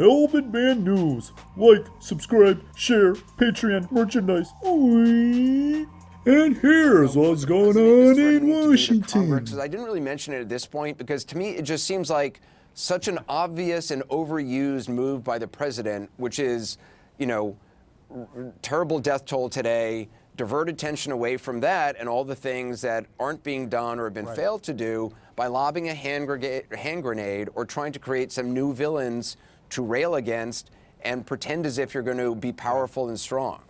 Helmet Man News. Like, subscribe, share, Patreon, merchandise. Oink. And here's what's going on in Washington. I didn't really mention it at this point because to me it just seems like such an obvious and overused move by the president, which is, terrible death toll today, divert attention away from that and all the things that aren't being done or have been failed to do by lobbing a hand grenade or trying to create some new villains to rail against and pretend as if you're going to be powerful and strong.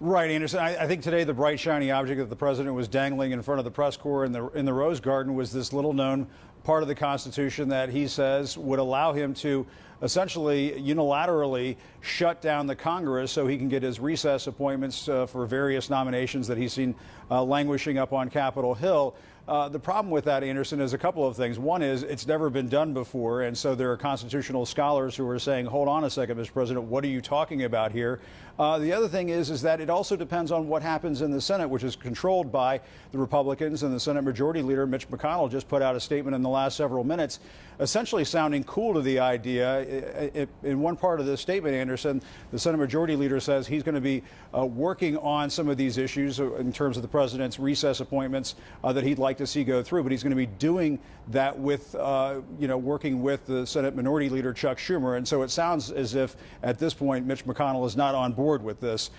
Right, Anderson. I think today the bright, shiny object that the president was dangling in front of the press corps in the Rose Garden was this little-known part of the Constitution that he says would allow him to essentially unilaterally shut down the Congress so he can get his recess appointments for various nominations that he's seen languishing up on Capitol Hill. The problem with that, Anderson, is a couple of things. One is it's never been done before, and so there are constitutional scholars who are saying, hold on a second, Mr. President, what are you talking about here? The other thing is that it also depends on what happens in the Senate, which is controlled by the Republicans, and the Senate Majority Leader, Mitch McConnell, just put out a statement in the last several minutes, essentially sounding cool to the idea. In one part of this statement, Anderson, the Senate Majority Leader says he's going to be working on some of these issues in terms of the president's recess appointments that he'd like to see go through, but he's going to be doing that with, working with the Senate Minority Leader Chuck Schumer. And so it sounds as if at this point Mitch McConnell is not on board with this,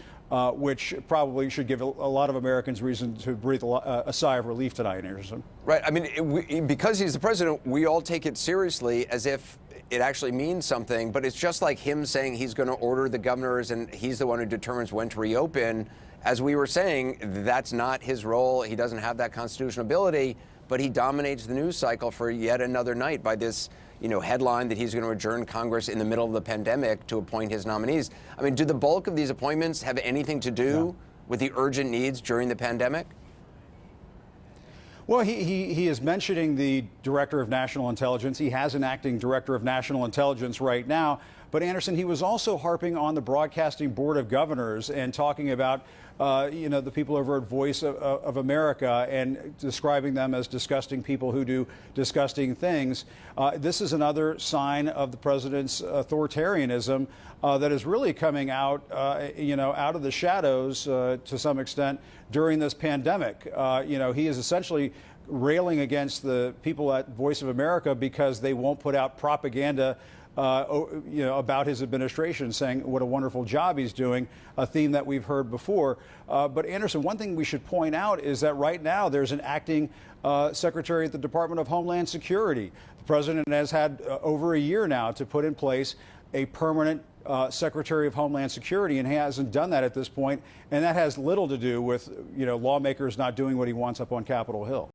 which probably should give a lot of Americans reason to breathe a sigh of relief tonight, Anderson. Right. I mean, because he's the president, we all take it seriously as if it actually means something, but it's just like him saying he's going to order the governors and he's the one who determines when to reopen. As we were saying, that's not his role. He doesn't have that constitutional ability, but he dominates the news cycle for yet another night by this, headline that he's going to adjourn Congress in the middle of the pandemic to appoint his nominees. I mean, do the bulk of these appointments have anything to do with the urgent needs during the pandemic? Well, he is mentioning the Director of National Intelligence. He has an acting Director of National Intelligence right now. But, Anderson, he was also harping on the Broadcasting Board of Governors and talking about, the people over at Voice of America and describing them as disgusting people who do disgusting things. This is another sign of the president's authoritarianism that is really coming out, out of the shadows to some extent during this pandemic. He is essentially railing against the people at Voice of America because they won't put out propaganda about his administration, saying what a wonderful job he's doing, a theme that we've heard before. But Anderson, one thing we should point out is that right now there's an acting secretary at the Department of Homeland Security. The president has had over a year now to put in place a permanent Secretary of Homeland Security, and he hasn't done that at this point. And that has little to do with, lawmakers not doing what he wants up on Capitol Hill.